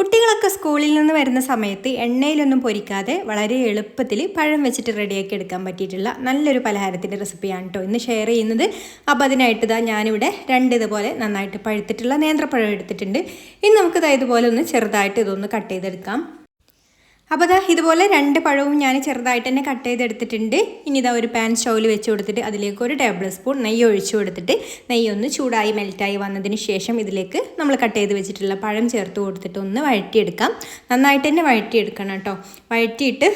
കുട്ടികളൊക്കെ സ്കൂളിൽ നിന്ന് വരുന്ന സമയത്ത് എണ്ണയിലൊന്നും പൊരിക്കാതെ വളരെ എളുപ്പത്തിൽ പഴം വെച്ചിട്ട് റെഡിയാക്കി എടുക്കാൻ പറ്റിയിട്ടുള്ള നല്ലൊരു പലഹാരത്തിൻ്റെ റെസിപ്പിയാണ് കേട്ടോ ഇന്ന് ഷെയർ ചെയ്യുന്നത്. അപ്പോൾ അതിനായിട്ട് ഞാനിവിടെ ഇതുപോലെ നന്നായിട്ട് പഴുത്തിട്ടുള്ള നേന്ത്രപ്പഴം എടുത്തിട്ടുണ്ട്. ഇനി നമുക്കിത് ഇതുപോലെ ഒന്ന് ചെറുതായിട്ട് ഇതൊന്ന് കട്ട് ചെയ്തെടുക്കാം. അപ്പോൾ ഇതുപോലെ 2 പഴവും ഞാൻ ചെറുതായിട്ട് തന്നെ കട്ട് ചെയ്തെടുത്തിട്ടുണ്ട്. ഇനി ഒരു പാൻ സ്റ്റൗവിൽ വെച്ച് കൊടുത്തിട്ട് അതിലേക്ക് 1 ടേബിൾ സ്പൂൺ നെയ്യ് ഒഴിച്ചു കൊടുത്തിട്ട് നെയ്യൊന്ന് ചൂടായി മെൽറ്റായി വന്നതിന് ശേഷം ഇതിലേക്ക് നമ്മൾ കട്ട് ചെയ്ത് വെച്ചിട്ടുള്ള പഴം ചേർത്ത് കൊടുത്തിട്ട് ഒന്ന് വഴറ്റിയെടുക്കാം. നന്നായിട്ട് തന്നെ വഴറ്റിയെടുക്കണം കേട്ടോ. വഴറ്റിയിട്ട്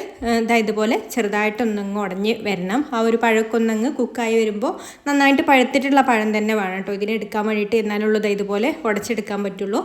ഇതുപോലെ ചെറുതായിട്ടൊന്നങ്ങ് ഉടഞ്ഞ് വരണം. ആ ഒരു പഴക്കൊന്നങ്ങ് കുക്കായി വരുമ്പോൾ നന്നായിട്ട് പഴുത്തിട്ടുള്ള പഴം തന്നെ വേണം കേട്ടോ ഇതിനെടുക്കാൻ വേണ്ടിയിട്ട്. എന്നാലുള്ളത് ഇതുപോലെ ഉടച്ചെടുക്കാൻ പറ്റുള്ളൂ.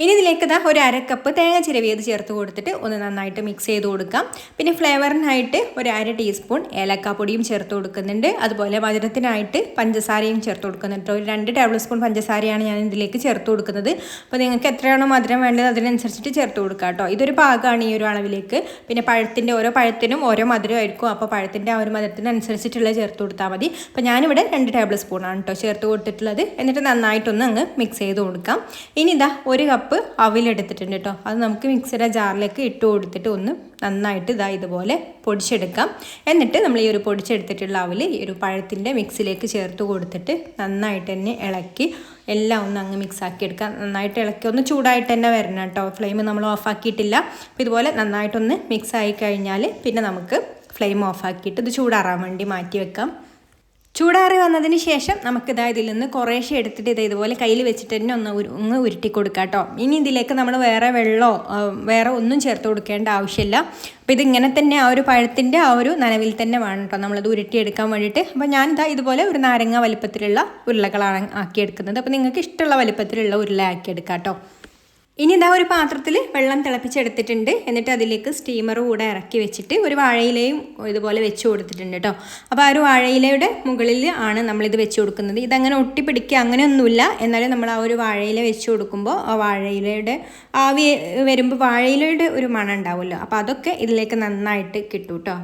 ഇനി ഇതിലേക്ക് 1/2 കപ്പ് തേങ്ങ ചിരവിയത് ചേർത്ത് കൊടുത്തിട്ട് ഒന്ന് നന്നായിട്ട് മിക്സ് ചെയ്ത് കൊടുക്കാം. പിന്നെ ഫ്ലേവറിനായിട്ട് 1/2 ടീസ്പൂൺ ഏലക്കാപ്പൊടിയും ചേർത്ത് കൊടുക്കുന്നുണ്ട്. അതുപോലെ മധുരത്തിനായിട്ട് പഞ്ചസാരയും ചേർത്ത് കൊടുക്കുന്നുണ്ട്. ഒരു 2 ടേബിൾ സ്പൂൺ പഞ്ചസാരയാണ് ഞാൻ ഇതിലേക്ക് ചേർത്ത് കൊടുക്കുന്നത്. അപ്പോൾ നിങ്ങൾക്ക് എത്രയാണോ മധുരം വേണ്ടത് അതിനനുസരിച്ചിട്ട് ചേർത്ത് കൊടുക്കുക കേട്ടോ. ഇതൊരു പാകമാണ് ഈ ഒരു അളവിലേക്ക്. പിന്നെ ഓരോ പഴത്തിനും ഓരോ മധുരമായിരിക്കും. അപ്പോൾ പഴത്തിൻ്റെ ആ ഒരു മധുരത്തിനനുസരിച്ചിട്ടുള്ള ചേർത്ത് കൊടുത്താൽ മതി. അപ്പോൾ ഞാനിവിടെ 2 ടേബിൾ സ്പൂണാണ് കേട്ടോ ചേർത്ത് കൊടുത്തിട്ടുള്ളത്. എന്നിട്ട് നന്നായിട്ടൊന്ന് അങ്ങ് മിക്സ് ചെയ്ത് കൊടുക്കാം. ഇനി 1 കപ്പ് അവിലെടുത്തിട്ടുണ്ട് കേട്ടോ. അത് നമുക്ക് മിക്സിയുടെ ജാറിലേക്ക് ഇട്ട് കൊടുത്തിട്ട് ഒന്ന് നന്നായിട്ട് ഇതുപോലെ പൊടിച്ചെടുക്കാം. എന്നിട്ട് നമ്മൾ ഈ ഒരു പൊടിച്ചെടുത്തിട്ടുള്ള അവിൽ ഈ ഒരു പഴത്തിൻ്റെ മിക്സിലേക്ക് ചേർത്ത് കൊടുത്തിട്ട് നന്നായിട്ട് തന്നെ ഇളക്കി എല്ലാം ഒന്ന് അങ്ങ് മിക്സാക്കി എടുക്കാം. നന്നായിട്ട് ഇളക്കി ഒന്ന് ചൂടായിട്ട് തന്നെ വരണം കേട്ടോ. ഫ്ലെയിം നമ്മൾ ഓഫാക്കിയിട്ടില്ല. അപ്പോൾ ഇതുപോലെ നന്നായിട്ടൊന്ന് മിക്സായി കഴിഞ്ഞാൽ പിന്നെ നമുക്ക് ഫ്ലെയിം ഓഫാക്കിയിട്ട് ഇത് ചൂടാറാൻ വേണ്ടി മാറ്റി വെക്കാം. ചൂടാറി വന്നതിന് ശേഷം നമുക്ക് ഇതിൽ നിന്ന് കുറേശ്ശെ എടുത്തിട്ട് ഇതുപോലെ കയ്യിൽ വെച്ചിട്ട് തന്നെ ഒന്ന് ഉരുട്ടി കൊടുക്കാം കേട്ടോ. ഇനി ഇതിലേക്ക് നമ്മൾ വേറെ വെള്ളമോ വേറെ ഒന്നും ചേർത്ത് കൊടുക്കേണ്ട ആവശ്യമില്ല. അപ്പോൾ ഇതിങ്ങനെ തന്നെ ആ ഒരു പഴത്തിൻ്റെ ആ ഒരു നനവിൽ തന്നെ വേണം കേട്ടോ നമ്മളത് ഉരുട്ടിയെടുക്കാൻ വേണ്ടിയിട്ട്. അപ്പോൾ ഞാൻ ഇതുപോലെ ഒരു നാരങ്ങ വലിപ്പത്തിലുള്ള ഉരുളകളാണ് ആക്കിയെടുക്കുന്നത്. അപ്പോൾ നിങ്ങൾക്ക് ഇഷ്ടമുള്ള വലിപ്പത്തിലുള്ള ഉരുള ആക്കിയെടുക്കാം കേട്ടോ. ഇനി ഒരു പാത്രത്തിൽ വെള്ളം തിളപ്പിച്ചെടുത്തിട്ടുണ്ട്. എന്നിട്ട് അതിലേക്ക് സ്റ്റീമർ കൂടെ ഇറക്കി വെച്ചിട്ട് ഒരു വാഴയിലയും ഇതുപോലെ വെച്ച് കൊടുത്തിട്ടുണ്ട് കേട്ടോ. അപ്പോൾ ആ ഒരു വാഴയിലയുടെ മുകളിൽ ആണ് നമ്മളിത് വെച്ച് കൊടുക്കുന്നത്. ഇതങ്ങനെ ഒട്ടിപ്പിടിക്കുക അങ്ങനെയൊന്നുമില്ല. എന്നാലും നമ്മൾ ആ ഒരു വാഴയില വെച്ച് കൊടുക്കുമ്പോൾ ആ വാഴയിലയുടെ ആവി വരുമ്പോൾ വാഴയിലയുടെ ഒരു മണം ഉണ്ടാവുമല്ലോ. അപ്പോൾ അതൊക്കെ ഇതിലേക്ക് നന്നായിട്ട് കിട്ടും കേട്ടോ.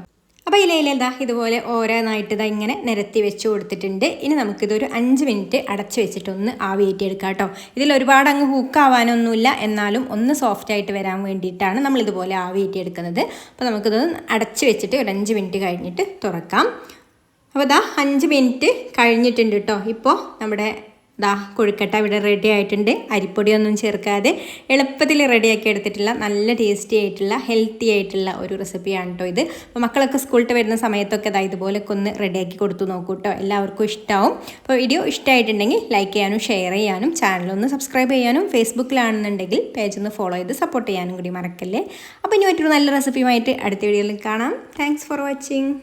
അപ്പോൾ ഇലയിൽ ഇതുപോലെ ഓരോന്നായിട്ട് ഇങ്ങനെ നിരത്തി വെച്ച് കൊടുത്തിട്ടുണ്ട്. ഇനി നമുക്കിതൊരു 5 മിനിറ്റ് അടച്ച് വെച്ചിട്ടൊന്ന് ആവിയേറ്റിയെടുക്കാം കേട്ടോ. ഇതിൽ ഒരുപാട് അങ്ങ് ഹൂക്കാവാനൊന്നുമില്ല. എന്നാലും ഒന്ന് സോഫ്റ്റായിട്ട് വരാൻ വേണ്ടിയിട്ടാണ് നമ്മളിതുപോലെ ആവിയേറ്റിയെടുക്കുന്നത്. അപ്പോൾ നമുക്കിത് അടച്ച് വെച്ചിട്ട് ഒരു 5 മിനിറ്റ് കഴിഞ്ഞിട്ട് തുറക്കാം. അപ്പോൾ 5 മിനിറ്റ് കഴിഞ്ഞിട്ടുണ്ട് കേട്ടോ. ഇപ്പോൾ നമ്മുടെ കൊഴുക്കട്ട ഇവിടെ റെഡി ആയിട്ടുണ്ട്. അരിപ്പൊടിയൊന്നും ചേർക്കാതെ എളുപ്പത്തിൽ റെഡിയാക്കി എടുത്തിട്ടുള്ള നല്ല ടേസ്റ്റി ആയിട്ടുള്ള ഹെൽത്തി ആയിട്ടുള്ള ഒരു റെസിപ്പിയാണ് കേട്ടോ ഇത്. അപ്പോൾ മക്കളൊക്കെ സ്കൂളിൽ വരുന്ന സമയത്തൊക്കെ ഇതുപോലൊക്കെ ഒന്ന് റെഡിയാക്കി കൊടുത്തു നോക്കൂ കേട്ടോ. എല്ലാവർക്കും ഇഷ്ടമാവും. അപ്പോൾ വീഡിയോ ഇഷ്ടമായിട്ടുണ്ടെങ്കിൽ ലൈക്ക് ചെയ്യാനും ഷെയർ ചെയ്യാനും ചാനലൊന്ന് സബ്സ്ക്രൈബ് ചെയ്യാനും ഫേസ്ബുക്കിലാണെന്നുണ്ടെങ്കിൽ പേജ് ഒന്ന് ഫോളോ ചെയ്ത് സപ്പോർട്ട് ചെയ്യാനും കൂടി മറക്കല്ലേ. അപ്പോൾ ഇനി മറ്റൊരു നല്ല റെസിപ്പിയുമായിട്ട് അടുത്ത വീഡിയോയിൽ കാണാം. Thanks for watching.